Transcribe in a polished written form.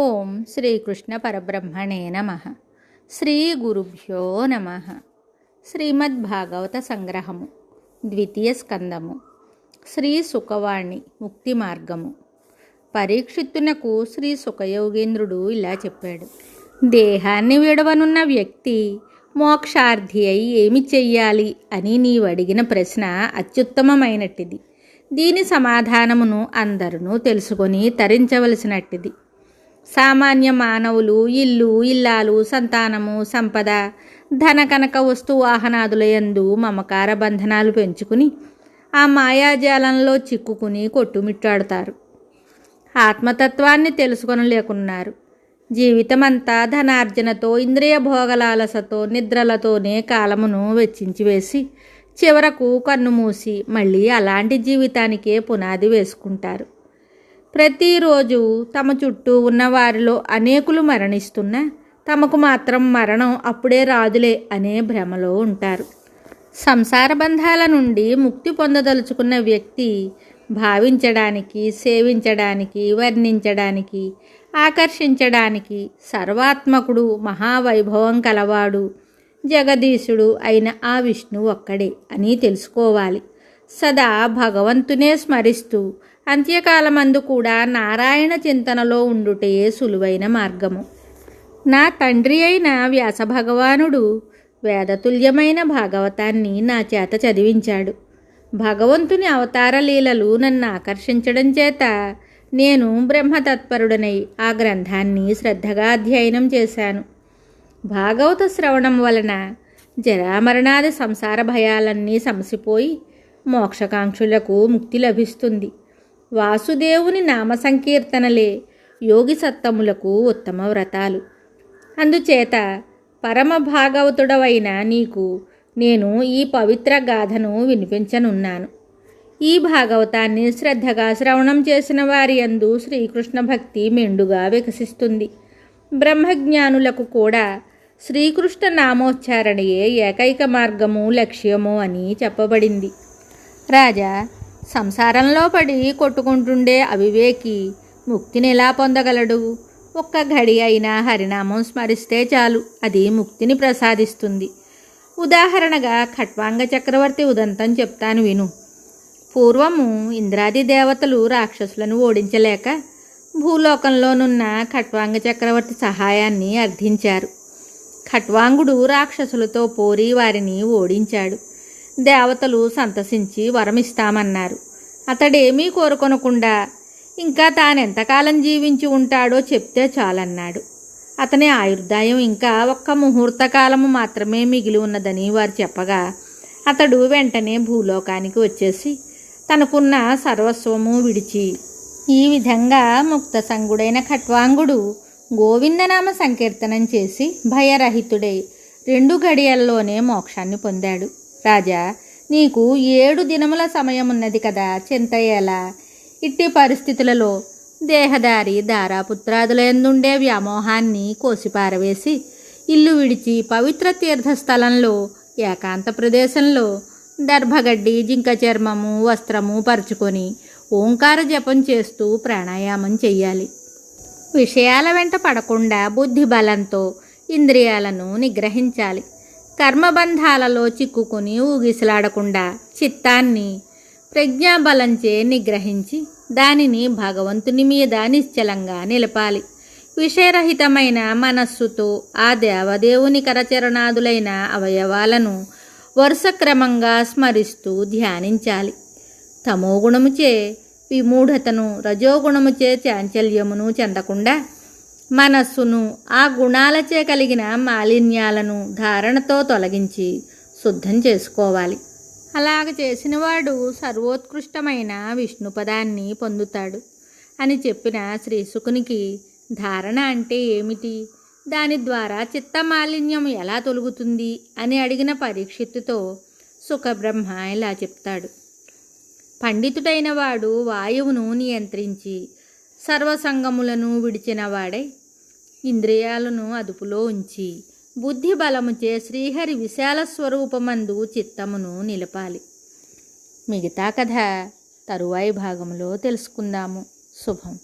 ఓం శ్రీకృష్ణ పరబ్రహ్మణే నమః. శ్రీ గురుభ్యో నమః. శ్రీమద్భాగవత సంగ్రహము, ద్వితీయ స్కందము. శ్రీ సుఖవాణి ముక్తి మార్గము. పరీక్షిత్తునకు శ్రీ సుఖయోగేంద్రుడు ఇలా చెప్పాడు. దేహాన్ని విడవనున్న వ్యక్తి మోక్షార్థి అయి ఏమి చెయ్యాలి అని నీవు అడిగిన ప్రశ్న అత్యుత్తమమైనట్టిది. దీని సమాధానమును అందరూ తెలుసుకొని తరించవలసినట్టిది. సామాన్య మానవులు ఇల్లు, ఇల్లాలు, సంతానము, సంపద, ధన కనక వస్తు వాహనాదుల యందు మమకార బంధనాలు పెంచుకుని ఆ మాయాజాలంలో చిక్కుకుని కొట్టుమిట్టాడుతారు. ఆత్మతత్వాన్ని తెలుసుకొనలేకున్నారు. జీవితమంతా ధనార్జనతో, ఇంద్రియ భోగలాలసతో, నిద్రలతోనే కాలమును వెచ్చించి వేసి చివరకు కన్నుమూసి మళ్ళీ అలాంటి జీవితానికే పునాది వేసుకుంటారు. ప్రతిరోజు తమ చుట్టూ ఉన్న వారిలో అనేకులు మరణిస్తున్నా తమకు మాత్రం మరణం అప్పుడే రాదులే అనే భ్రమలో ఉంటారు. సంసార బంధాల నుండి ముక్తి పొందదలుచుకున్న వ్యక్తి భావించడానికి, సేవించడానికి, వర్ణించడానికి, ఆకర్షించడానికి సర్వాత్మకుడు, మహావైభవం కలవాడు, జగదీశుడు అయిన ఆ విష్ణువు ఒక్కడే అని తెలుసుకోవాలి. సదా భగవంతునే స్మరిస్తూ అంత్యకాలమందు కూడా నారాయణ చింతనలో ఉండుటయే సులువైన మార్గము. నా తండ్రి అయిన వ్యాసభగవానుడు వేదతుల్యమైన భాగవతాన్ని నా చేత చదివించాడు. భగవంతుని అవతార లీలలు నన్ను ఆకర్షించడం చేత నేను బ్రహ్మతత్పరుడనై ఆ గ్రంథాన్ని శ్రద్ధగా అధ్యయనం చేశాను. భాగవత శ్రవణం వలన జరామరణాది సంసార భయాలన్నీ సమసిపోయి మోక్షకాంక్షులకు ముక్తి లభిస్తుంది. వాసుదేవుని నామ సంకీర్తనలే యోగి సత్తములకు ఉత్తమ వ్రతాలు. అందుచేత పరమ భాగవతుడవైన నీకు నేను ఈ పవిత్ర గాథను వినిపించనున్నాను. ఈ భాగవతాన్ని శ్రద్ధగా శ్రవణం చేసిన వారి యందు శ్రీకృష్ణ భక్తి మెండుగా వికసిస్తుంది. బ్రహ్మజ్ఞానులకు కూడా శ్రీకృష్ణ నామోచ్చారణయే ఏకైక మార్గము, లక్ష్యము అని చెప్పబడింది. రాజా, సంసారంలో పడి కొట్టుకుంటుండే అవివేకి ముక్తిని ఎలా పొందగలడు? ఒక్క ఘడి అయినా హరినామం స్మరిస్తే చాలు, అది ముక్తిని ప్రసాదిస్తుంది. ఉదాహరణగా ఖట్వాంగ చక్రవర్తి ఉదంతం చెప్తాను విను. పూర్వము ఇంద్రాది దేవతలు రాక్షసులను ఓడించలేక భూలోకంలోనున్న ఖట్వాంగ చక్రవర్తి సహాయాన్ని అర్థించారు. ఖట్వాంగుడు రాక్షసులతో పోరి వారిని ఓడించాడు. దేవతలు సంతసించి వరమిస్తామన్నారు. అతడేమీ కోరుకొనకుండా ఇంకా తానెంతకాలం జీవించి ఉంటాడో చెప్తే చాలన్నాడు. అతని ఆయుర్దాయం ఇంకా ఒక్క ముహూర్త కాలము మాత్రమే మిగిలి ఉన్నదని వారు చెప్పగా అతడు వెంటనే భూలోకానికి వచ్చేసి తనకున్న సర్వస్వము విడిచి ఈ విధంగా ముక్త సంగుడైన ఖట్వాంగుడు గోవిందనామ సంకీర్తనం చేసి భయరహితుడై 2 గడియల్లోనే మోక్షాన్ని పొందాడు. రాజా, నీకు 7 దినముల సమయమున్నది కదా, చింత ఎలా? ఇట్టి పరిస్థితులలో దేహదారి దారాపుత్రాదులందుండే వ్యామోహాన్ని కోసిపారవేసి ఇల్లు విడిచి పవిత్ర తీర్థస్థలంలో ఏకాంత ప్రదేశంలో దర్భగడ్డి, జింక చర్మము, వస్త్రము పరుచుకొని ఓంకార జపం చేస్తూ ప్రాణాయామం చెయ్యాలి. విషయాల వెంట పడకుండా బుద్ధి బలంతో ఇంద్రియాలను నిగ్రహించాలి. కర్మబంధాలలో చిక్కుకుని ఊగిసలాడకుండా చిత్తాన్ని ప్రజ్ఞాబలంచే నిగ్రహించి దానిని భగవంతుని మీద నిశ్చలంగా నిలపాలి. విషయరహితమైన మనస్సుతో ఆ దేవదేవుని కరచరణాదులైన అవయవాలను వరుస క్రమంగా స్మరిస్తూ ధ్యానించాలి. తమోగుణముచే విమూఢతను, రజోగుణముచే చాంచల్యమును చెందకుండా మనస్సును ఆ గుణాలచే కలిగిన మాలిన్యాలను ధారణతో తొలగించి శుద్ధం చేసుకోవాలి. అలాగ చేసినవాడు సర్వోత్కృష్టమైన విష్ణుపదాన్ని పొందుతాడు అని చెప్పిన శ్రీశుకునికి ధారణ అంటే ఏమిటి, దాని ద్వారా చిత్తమాలిన్యం ఎలా తొలుగుతుంది అని అడిగిన పరీక్షిత్తుతో సుఖబ్రహ్మ ఇలా చెప్తాడు. పండితుడైన వాడు వాయువును నియంత్రించి సర్వసంగములను విడిచిన వాడై ఇంద్రియాలను అదుపులో ఉంచి బుద్ధి బలముచే శ్రీహరి విశాల స్వరూపమందు చిత్తమును నిలపాలి. మిగతా కథ తరువాయి భాగంలో తెలుసుకుందాము. శుభం.